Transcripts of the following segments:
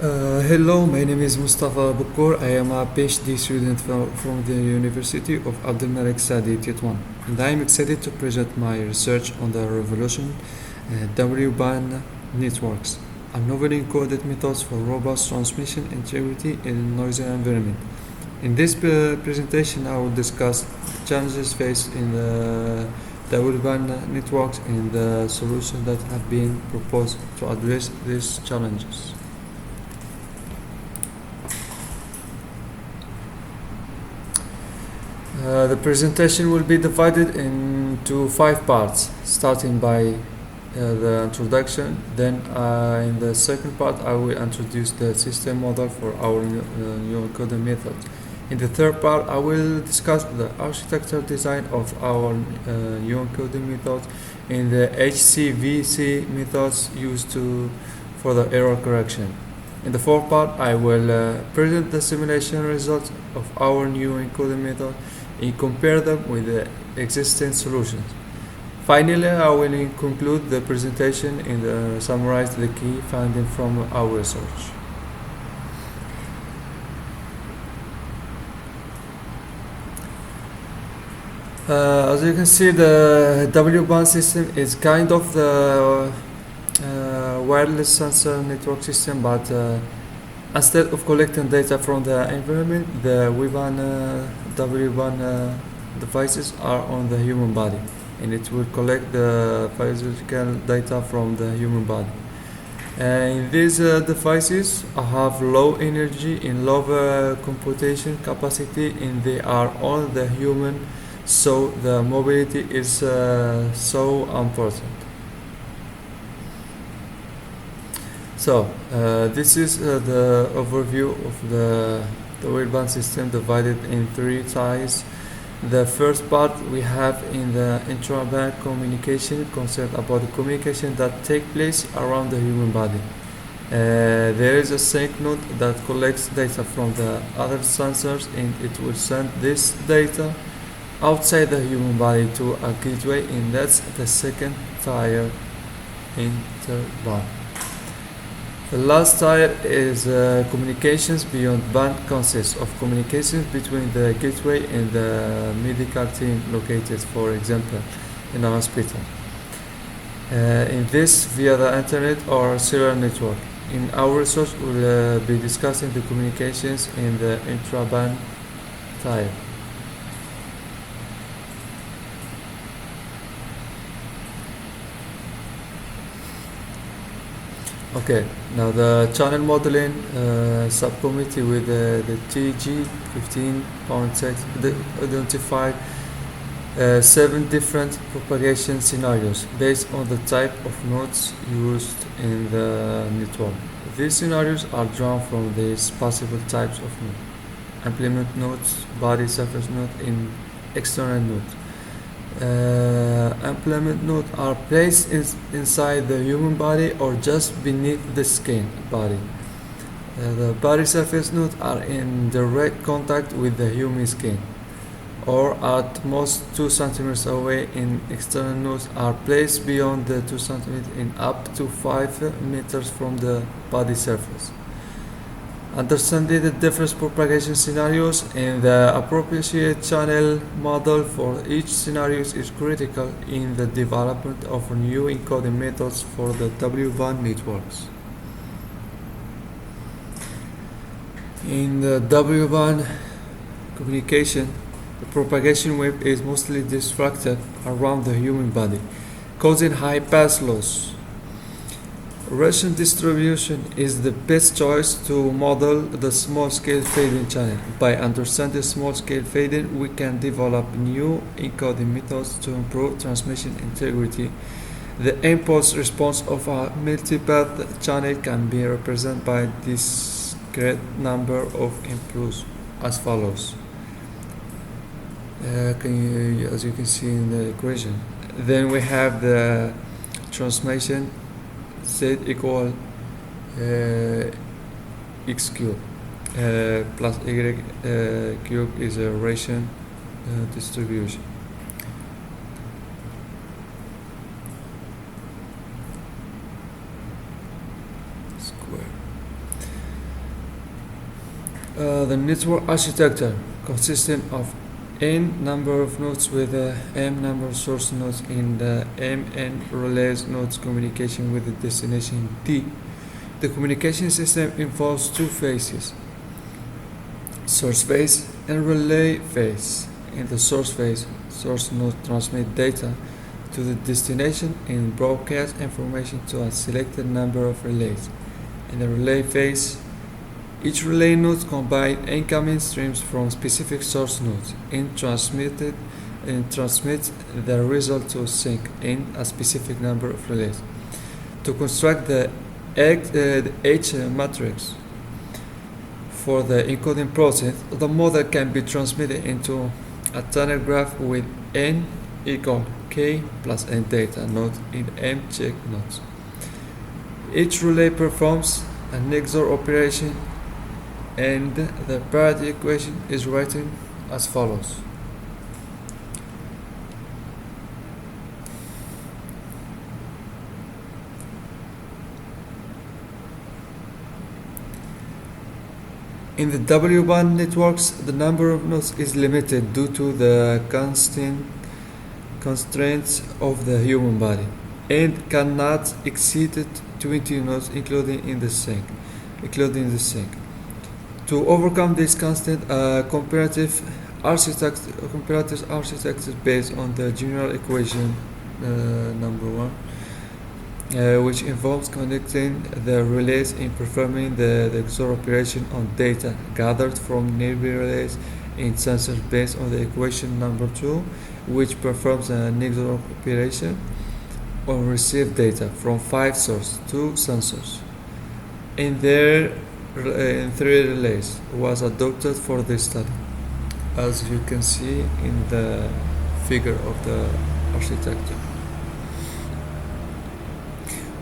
Hello, my name is Mostapha Bekkour. I am a PhD student from the University of Abdelmalek Saadi Tetouan, and I am excited to present my research on the revolution WBAN networks, a novel encoded methods for robust transmission integrity in noisy environment. In this presentation, I will discuss the challenges faced in the WBAN networks and the solutions that have been proposed to address these challenges. The presentation will be divided into 5 parts, starting by the introduction. Then, in the second part, I will introduce the system model for our new encoding method. In the third part, I will discuss the architecture design of our new encoding method and the HCVC methods used for the error correction. In the fourth part, I will present the simulation results of our new encoding method and compare them with the existing solutions. Finally, I will conclude the presentation and summarize the key findings from our research. As you can see, the WBAN system is kind of the wireless sensor network system, but instead of collecting data from the environment, the WBAN devices are on the human body, and it will collect the physical data from the human body. And these devices have low energy and low computation capacity, and they are on the human, so the mobility is so important. So, this is the overview of the WBAN system divided in 3 tiers. The first part we have in the intra-band communication concerned about the communication that take place around the human body. There is a sync node that collects data from the other sensors, and it will send this data outside the human body to a gateway, and that's the second tier interband. The last tier is communications beyond band, consists of communications between the gateway and the medical team located, for example, in a hospital. In this, via the internet or cellular network. In our research, we'll be discussing the communications in the intra-band tier. Okay, now the channel modeling subcommittee with the TG 15.6 identified 7 different propagation scenarios based on the type of nodes used in the network. These scenarios are drawn from these possible types of nodes: implement nodes, body surface node, and external node. Implement nodes are placed inside the human body or just beneath the skin body. The body surface nodes are in direct contact with the human skin, or at most 2 centimeters away, and external nodes are placed beyond the 2 centimeters and up to 5 meters from the body surface. Understanding the different propagation scenarios and the appropriate channel model for each scenario is critical in the development of new encoding methods for the WBAN networks. In the WBAN communication, the propagation wave is mostly distracted around the human body, causing high pass loss. Ration distribution is the best choice to model the small-scale fading channel. By understanding small-scale fading, we can develop new encoding methods to improve transmission integrity. The impulse response of a multipath channel can be represented by this great number of impulses as follows. As you can see in the equation. Then we have the transmission Z equal x cube plus y cube is a ration distribution. Square. The network architecture consisting of n number of nodes with m number of source nodes in the mn relays nodes communication with the destination D. The communication system involves two phases: source phase and relay phase. In the source phase, source nodes transmit data to the destination and broadcast information to a selected number of relays. In the relay phase, each relay node combines incoming streams from specific source nodes and transmits the result to sink in a specific number of relays. To construct the H matrix for the encoding process, the model can be transmitted into a tunnel graph with n equal k plus n data nodes in m check nodes. Each relay performs an XOR operation, and the parity equation is written as follows. In the WBAN networks, the number of nodes is limited due to the constraints of the human body and cannot exceed 20 nodes including the sink. To overcome this constant, comparative architecture based on the general equation number 1, which involves connecting the relays in performing the XOR operation on data gathered from nearby relays in sensors based on the equation number 2, which performs an XOR operation on received data from 5 sources to sensors. In 3 relays was adopted for this study, as you can see in the figure of the architecture.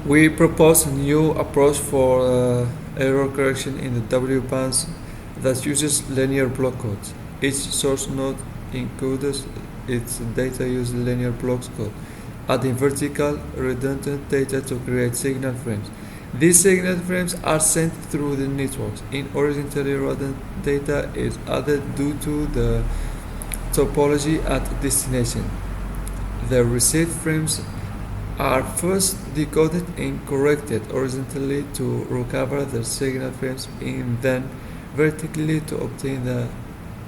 We propose a new approach for error correction in the WBANs that uses linear block codes. Each source node encodes its data using linear block code, adding vertical redundant data to create signal frames. These signal frames are sent through the networks. In horizontally redundant data is added due to the topology at destination. The received frames are first decoded and corrected horizontally to recover the signal frames and then vertically to obtain the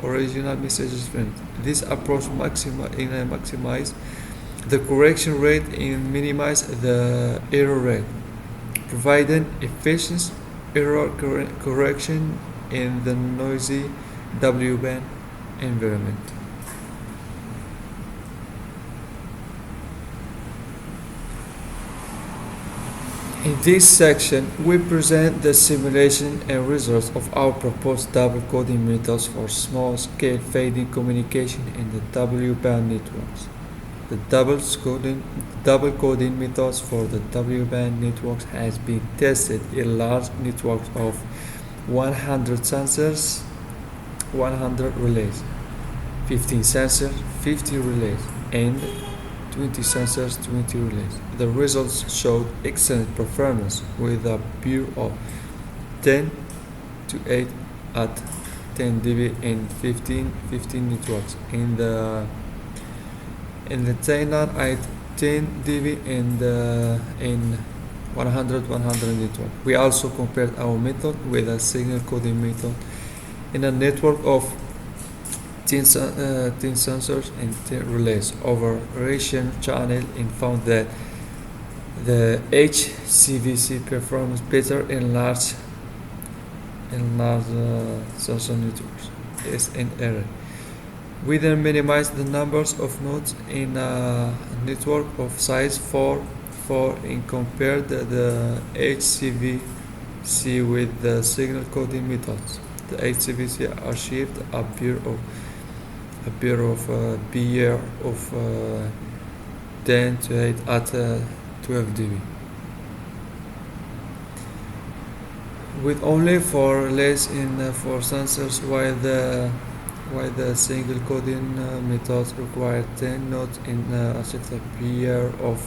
original messages frames. This approach maximizes the correction rate and minimizes the error rate, providing efficient error correction in the noisy WBAN environment. In this section, we present the simulation and results of our proposed double coding methods for small-scale fading communication in the WBAN networks. The double coding methods for the WBAN networks has been tested in large networks of 100 sensors, 100 relays, 15 sensors, 50 relays, and 20 sensors, 20 relays. The results showed excellent performance with a peer of 10 to 8 at 10 dB in 15 networks. In the 10 at 10 dB in 100 network. We also compared our method with a signal coding method in a network of 10 sensors and 10 relays over ration channel and found that the HCVC performs better in large sensor networks. Is an error. We then minimize the numbers of nodes in a network of size 4 and compare the HCVC with the signal coding methods. The HCVC achieved a peer of 10 to 8 at 12 dB. With only 4 relays in 4 sensors, while the single coding methods require 10 nodes in achieved a peer of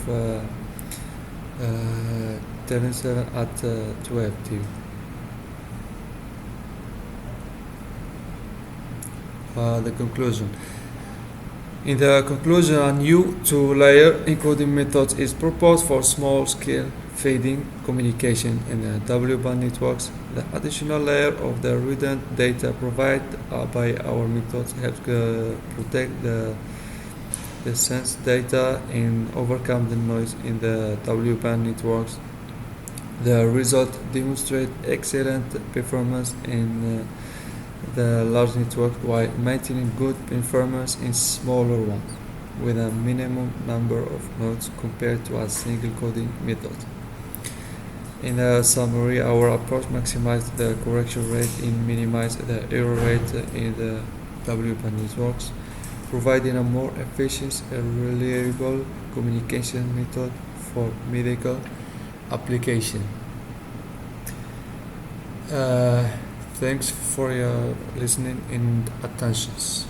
7 at 12 dB. the conclusion. In the conclusion, a new two-layer encoding method is proposed for small-scale fading communication in the WBAN networks. The additional layer of the redundant data provided by our methods helps protect the sense data and overcome the noise in the WBAN networks. The result demonstrates excellent performance in the large network while maintaining good performance in smaller ones with a minimum number of nodes compared to a single coding method. In a summary, our approach maximizes the correction rate and minimizes the error rate in the WBAN networks, providing a more efficient and reliable communication method for medical application. Thanks for your listening and attentions.